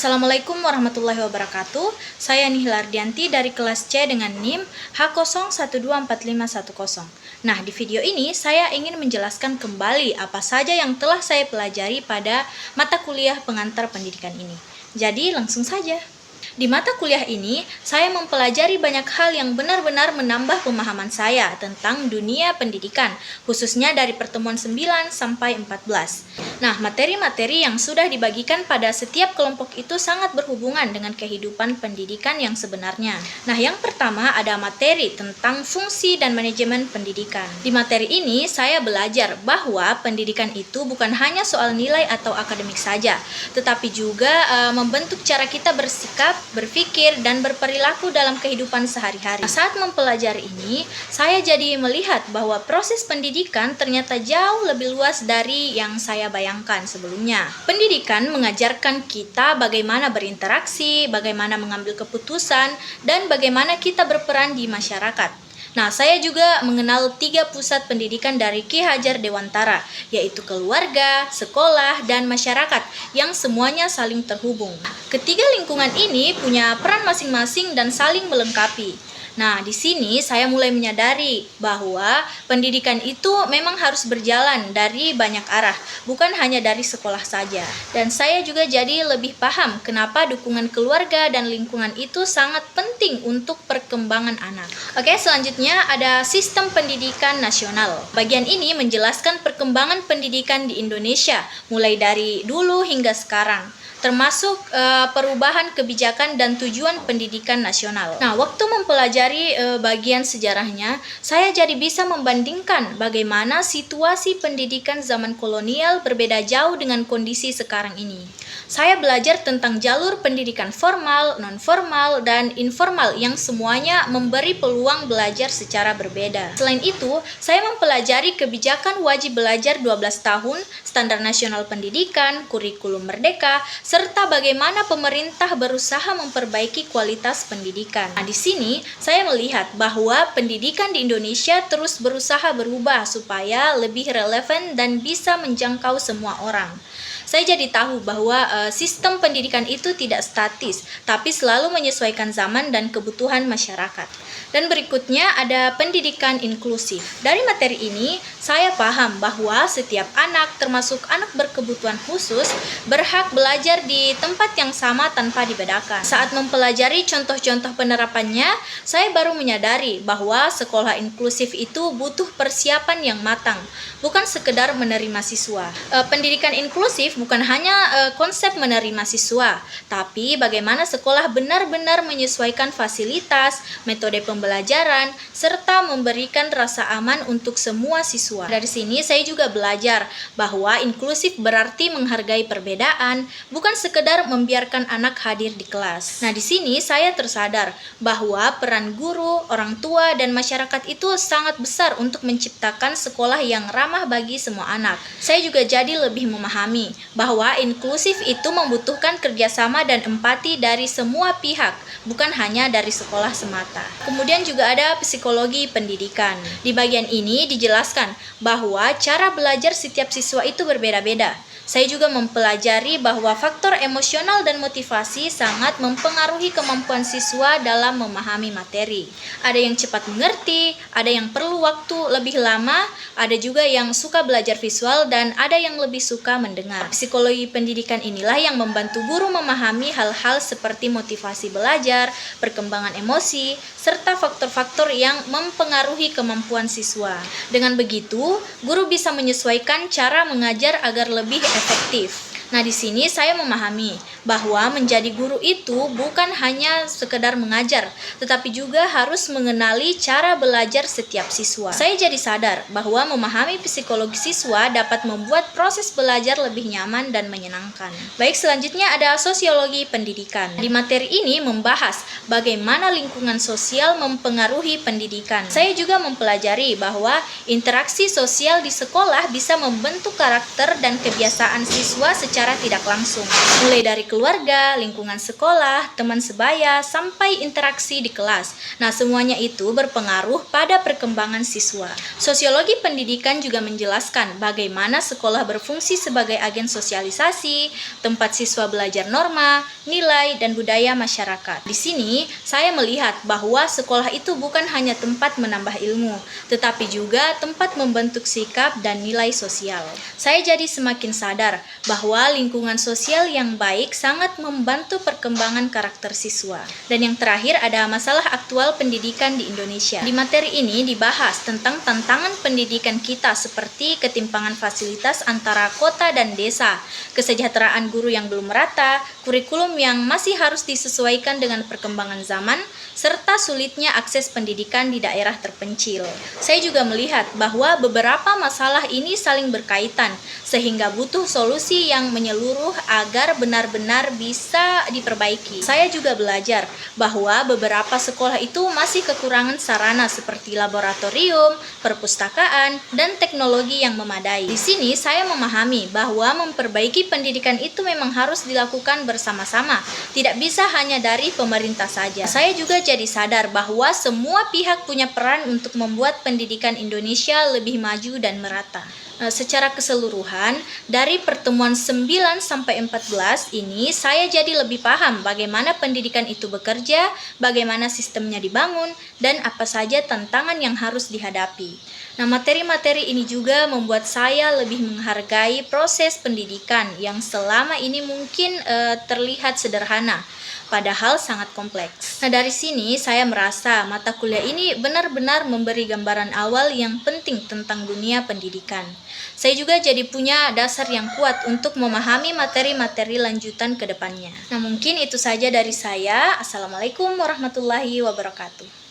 Assalamualaikum warahmatullahi wabarakatuh. Saya Nihila Ardianti dari kelas C dengan NIM H01245110. Nah, di video ini saya ingin menjelaskan kembali apa saja yang telah saya pelajari pada mata kuliah pengantar pendidikan ini. Jadi, langsung saja. Di mata kuliah ini, saya mempelajari banyak hal yang benar-benar menambah pemahaman saya tentang dunia pendidikan, khususnya dari pertemuan 9 sampai 14. Nah, materi-materi yang sudah dibagikan pada setiap kelompok itu sangat berhubungan dengan kehidupan pendidikan yang sebenarnya. Nah, yang pertama ada materi tentang fungsi dan manajemen pendidikan. Di materi ini, saya belajar bahwa pendidikan itu bukan hanya soal nilai atau akademik saja, tetapi juga membentuk cara kita bersikap, berpikir, dan berperilaku dalam kehidupan sehari-hari. Saat mempelajari ini, saya jadi melihat bahwa proses pendidikan ternyata jauh lebih luas dari yang saya bayangkan sebelumnya. Pendidikan mengajarkan kita bagaimana berinteraksi, bagaimana mengambil keputusan, dan bagaimana kita berperan di masyarakat. Nah, saya juga mengenal 3 pusat pendidikan dari Ki Hajar Dewantara, yaitu keluarga, sekolah, dan masyarakat yang semuanya saling terhubung. Ketiga lingkungan ini punya peran masing-masing dan saling melengkapi. Nah, di sini saya mulai menyadari bahwa pendidikan itu memang harus berjalan dari banyak arah, bukan hanya dari sekolah saja. Dan saya juga jadi lebih paham kenapa dukungan keluarga dan lingkungan itu sangat penting untuk perkembangan anak. Oke, selanjutnya ada sistem pendidikan nasional. Bagian ini menjelaskan perkembangan pendidikan di Indonesia, mulai dari dulu hingga sekarang, termasuk perubahan kebijakan dan tujuan pendidikan nasional. Nah, waktu mempelajari bagian sejarahnya, saya jadi bisa membandingkan bagaimana situasi pendidikan zaman kolonial berbeda jauh dengan kondisi sekarang ini. Saya belajar tentang jalur pendidikan formal, non-formal, dan informal yang semuanya memberi peluang belajar secara berbeda. Selain itu, saya mempelajari kebijakan wajib belajar 12 tahun, standar nasional pendidikan, kurikulum merdeka, serta bagaimana pemerintah berusaha memperbaiki kualitas pendidikan. Nah, di sini saya melihat bahwa pendidikan di Indonesia terus berusaha berubah supaya lebih relevan dan bisa menjangkau semua orang. Saya jadi tahu bahwa sistem pendidikan itu tidak statis, tapi selalu menyesuaikan zaman dan kebutuhan masyarakat. Dan berikutnya ada pendidikan inklusif. Dari materi ini, saya paham bahwa setiap anak, termasuk anak berkebutuhan khusus, berhak belajar di tempat yang sama tanpa dibedakan. Saat mempelajari contoh-contoh penerapannya, saya baru menyadari bahwa sekolah inklusif itu butuh persiapan yang matang, bukan sekedar menerima siswa. Pendidikan inklusif bukan hanya konsep menerima siswa, tapi bagaimana sekolah benar-benar menyesuaikan fasilitas, metode pembelajaran, serta memberikan rasa aman untuk semua siswa. Dari sini saya juga belajar bahwa inklusif berarti menghargai perbedaan, bukan sekedar membiarkan anak hadir di kelas. Nah, di sini saya tersadar bahwa peran guru, orang tua, dan masyarakat itu sangat besar untuk menciptakan sekolah yang ramah bagi semua anak. Saya juga jadi lebih memahami bahwa inklusif itu membutuhkan kerjasama dan empati dari semua pihak, bukan hanya dari sekolah semata. Kemudian juga ada psikologi pendidikan. Di bagian ini dijelaskan bahwa cara belajar setiap siswa itu berbeda-beda. Saya juga mempelajari bahwa faktor emosional dan motivasi sangat mempengaruhi kemampuan siswa dalam memahami materi. Ada yang cepat mengerti, ada yang perlu waktu lebih lama, ada juga yang suka belajar visual, dan ada yang lebih suka mendengar. Psikologi pendidikan inilah yang membantu guru memahami hal-hal seperti motivasi belajar, perkembangan emosi, serta faktor-faktor yang mempengaruhi kemampuan siswa. Dengan begitu, guru bisa menyesuaikan cara mengajar agar lebih efektif. Nah, di sini saya memahami bahwa menjadi guru itu bukan hanya sekedar mengajar, tetapi juga harus mengenali cara belajar setiap siswa. Saya jadi sadar bahwa memahami psikologi siswa dapat membuat proses belajar lebih nyaman dan menyenangkan. Baik, selanjutnya ada sosiologi pendidikan. Di materi ini membahas bagaimana lingkungan sosial mempengaruhi pendidikan. Saya juga mempelajari bahwa interaksi sosial di sekolah bisa membentuk karakter dan kebiasaan siswa secara secara tidak langsung, mulai dari keluarga, lingkungan sekolah, teman sebaya, sampai interaksi di kelas. Nah, semuanya itu berpengaruh pada perkembangan siswa. Sosiologi pendidikan juga menjelaskan bagaimana sekolah berfungsi sebagai agen sosialisasi, tempat siswa belajar norma, nilai, dan budaya masyarakat. Di sini, saya melihat bahwa sekolah itu bukan hanya tempat menambah ilmu, tetapi juga tempat membentuk sikap dan nilai sosial. Saya jadi semakin sadar bahwa lingkungan sosial yang baik sangat membantu perkembangan karakter siswa. Dan yang terakhir ada masalah aktual pendidikan di Indonesia. Di materi ini dibahas tentang tantangan pendidikan kita seperti ketimpangan fasilitas antara kota dan desa, kesejahteraan guru yang belum merata, kurikulum yang masih harus disesuaikan dengan perkembangan zaman, serta sulitnya akses pendidikan di daerah terpencil. Saya juga melihat bahwa beberapa masalah ini saling berkaitan, sehingga butuh solusi yang menyeluruh agar benar-benar bisa diperbaiki. Saya juga belajar bahwa beberapa sekolah itu masih kekurangan sarana seperti laboratorium, perpustakaan, dan teknologi yang memadai. Di sini saya memahami bahwa memperbaiki pendidikan itu memang harus dilakukan bersama-sama, tidak bisa hanya dari pemerintah saja. Saya juga jadi sadar bahwa semua pihak punya peran untuk membuat pendidikan Indonesia lebih maju dan merata. Secara keseluruhan, dari pertemuan 9-14 ini saya jadi lebih paham bagaimana pendidikan itu bekerja, bagaimana sistemnya dibangun, dan apa saja tantangan yang harus dihadapi. Nah, materi-materi ini juga membuat saya lebih menghargai proses pendidikan yang selama ini mungkin terlihat sederhana, padahal sangat kompleks. Nah, dari sini saya merasa mata kuliah ini benar-benar memberi gambaran awal yang penting tentang dunia pendidikan. Saya juga jadi punya dasar yang kuat untuk memahami materi-materi lanjutan ke depannya. Nah, mungkin itu saja dari saya. Assalamualaikum warahmatullahi wabarakatuh.